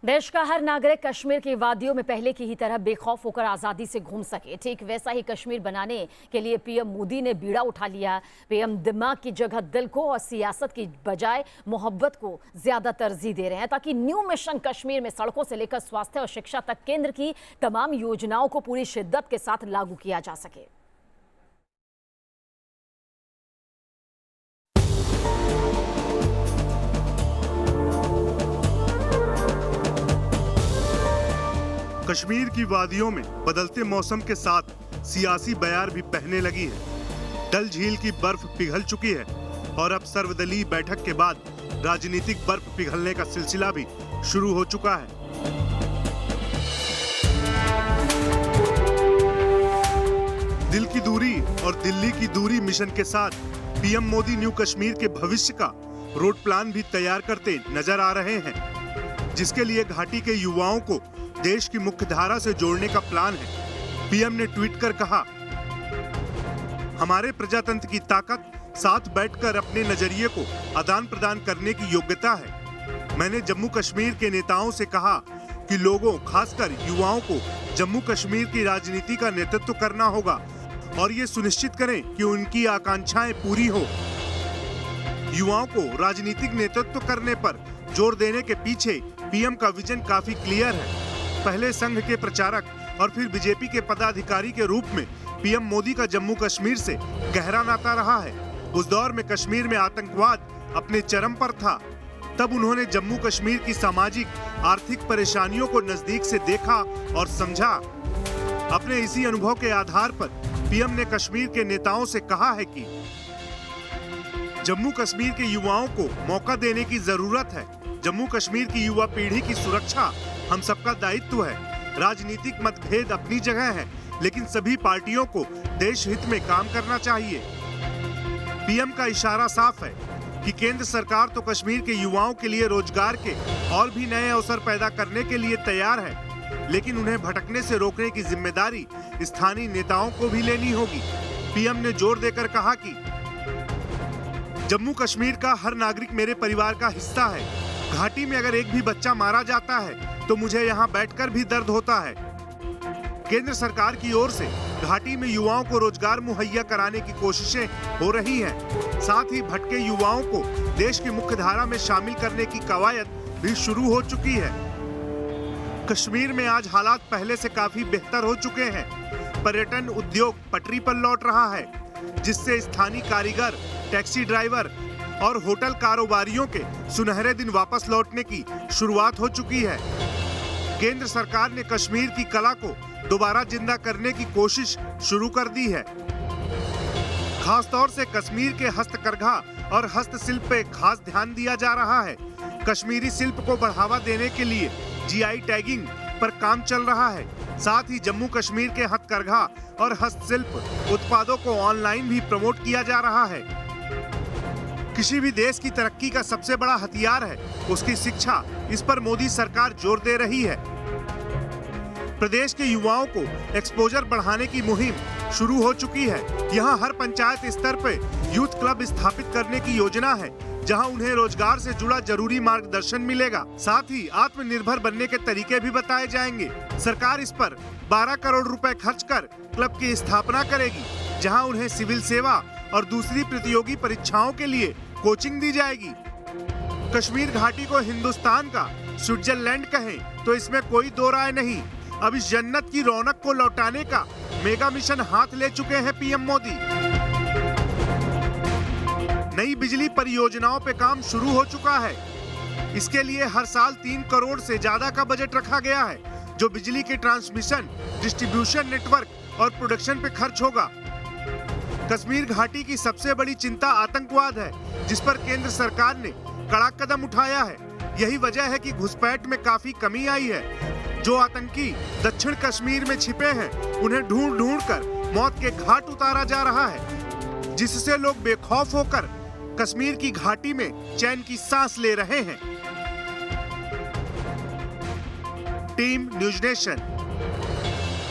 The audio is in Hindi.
देश का हर नागरिक कश्मीर की वादियों में पहले की ही तरह बेखौफ होकर आजादी से घूम सके, ठीक वैसा ही कश्मीर बनाने के लिए पीएम मोदी ने बीड़ा उठा लिया। पीएम दिमाग की जगह दिल को और सियासत की बजाय मोहब्बत को ज्यादा तरजीह दे रहे हैं, ताकि न्यू मिशन कश्मीर में सड़कों से लेकर स्वास्थ्य और शिक्षा तक केंद्र की तमाम योजनाओं को पूरी शिद्दत के साथ लागू किया जा सके। कश्मीर की वादियों में बदलते मौसम के साथ सियासी बयार भी बहने लगी है। डल झील की बर्फ पिघल चुकी है और अब सर्वदलीय बैठक के बाद राजनीतिक बर्फ पिघलने का सिलसिला भी शुरू हो चुका है। दिल की दूरी और दिल्ली की दूरी मिशन के साथ पीएम मोदी न्यू कश्मीर के भविष्य का रोड प्लान भी तैयार करते नजर आ रहे हैं, जिसके लिए घाटी के युवाओं को देश की मुख्य धारा से जोड़ने का प्लान है। पीएम ने ट्वीट कर कहा, हमारे प्रजातंत्र की ताकत साथ बैठकर अपने नजरिए को आदान प्रदान करने की योग्यता है। मैंने जम्मू कश्मीर के नेताओं से कहा कि लोगों, खासकर युवाओं को जम्मू कश्मीर की राजनीति का नेतृत्व करना होगा और ये सुनिश्चित करें कि उनकी आकांक्षाएं पूरी हो। युवाओं को राजनीतिक नेतृत्व करने पर जोर देने के पीछे पीएम का विजन काफी क्लियर है। पहले संघ के प्रचारक और फिर बीजेपी के पदाधिकारी के रूप में पीएम मोदी का जम्मू कश्मीर से गहरा नाता रहा है। उस दौर में कश्मीर में आतंकवाद अपने चरम पर था। तब उन्होंने जम्मू कश्मीर की सामाजिक आर्थिक परेशानियों को नजदीक से देखा और समझा। अपने इसी अनुभव के आधार पर पीएम ने कश्मीर के नेताओं से कहा है कि जम्मू कश्मीर के युवाओं को मौका देने की जरूरत है। जम्मू कश्मीर की युवा पीढ़ी की सुरक्षा हम सबका दायित्व है। राजनीतिक मतभेद अपनी जगह है, लेकिन सभी पार्टियों को देश हित में काम करना चाहिए। पीएम का इशारा साफ है कि केंद्र सरकार तो कश्मीर के युवाओं के लिए रोजगार के और भी नए अवसर पैदा करने के लिए तैयार है, लेकिन उन्हें भटकने से रोकने की जिम्मेदारी स्थानीय नेताओं को भी लेनी होगी। पीएम ने जोर देकर कहा कि जम्मू कश्मीर का हर नागरिक मेरे परिवार का हिस्सा है। घाटी में अगर एक भी बच्चा मारा जाता है तो मुझे यहाँ बैठकर भी दर्द होता है। केंद्र सरकार की ओर से घाटी में युवाओं को रोजगार मुहैया कराने की कोशिशें हो रही हैं। साथ ही भटके युवाओं को देश की मुख्य धारा में शामिल करने की कवायद भी शुरू हो चुकी है। कश्मीर में आज हालात पहले से काफी बेहतर हो चुके हैं। पर्यटन उद्योग पटरी पर लौट रहा है, जिससे स्थानीय कारीगर, टैक्सी ड्राइवर और होटल कारोबारियों के सुनहरे दिन वापस लौटने की शुरुआत हो चुकी है। केंद्र सरकार ने कश्मीर की कला को दोबारा जिंदा करने की कोशिश शुरू कर दी है। खासतौर से कश्मीर के हस्तकरघा और हस्तशिल्प पे खास ध्यान दिया जा रहा है। कश्मीरी शिल्प को बढ़ावा देने के लिए जीआई टैगिंग पर काम चल रहा है। साथ ही जम्मू कश्मीर के हथकरघा और हस्तशिल्प उत्पादों को ऑनलाइन भी प्रमोट किया जा रहा है। किसी भी देश की तरक्की का सबसे बड़ा हथियार है उसकी शिक्षा। इस पर मोदी सरकार जोर दे रही है। प्रदेश के युवाओं को एक्सपोजर बढ़ाने की मुहिम शुरू हो चुकी है। यहाँ हर पंचायत स्तर पर यूथ क्लब स्थापित करने की योजना है, जहां उन्हें रोजगार से जुड़ा जरूरी मार्गदर्शन मिलेगा। साथ ही आत्मनिर्भर बनने के तरीके भी बताए जाएंगे। सरकार इस पर 12 करोड़ रुपए खर्च कर क्लब की स्थापना करेगी, जहां उन्हें सिविल सेवा और दूसरी प्रतियोगी परीक्षाओं के लिए कोचिंग दी जाएगी। कश्मीर घाटी को हिंदुस्तान का स्विट्जरलैंड कहें तो इसमें कोई दो राय नहीं। अब इस जन्नत की रौनक को लौटाने का मेगा मिशन हाथ ले चुके हैं पीएम मोदी। नई बिजली परियोजनाओं पे काम शुरू हो चुका है। इसके लिए हर साल 3 करोड़ से ज्यादा का बजट रखा गया है, जो बिजली के ट्रांसमिशन, डिस्ट्रीब्यूशन नेटवर्क और प्रोडक्शन पे खर्च होगा। कश्मीर घाटी की सबसे बड़ी चिंता आतंकवाद है, जिस पर केंद्र सरकार ने कड़ा कदम उठाया है। यही वजह है कि घुसपैठ में काफी कमी आई है। जो आतंकी दक्षिण कश्मीर में छिपे हैं, उन्हें ढूंढ ढूंढ कर मौत के घाट उतारा जा रहा है, जिससे लोग बेखौफ होकर कश्मीर की घाटी में चैन की सांस ले रहे हैं। Team news nation.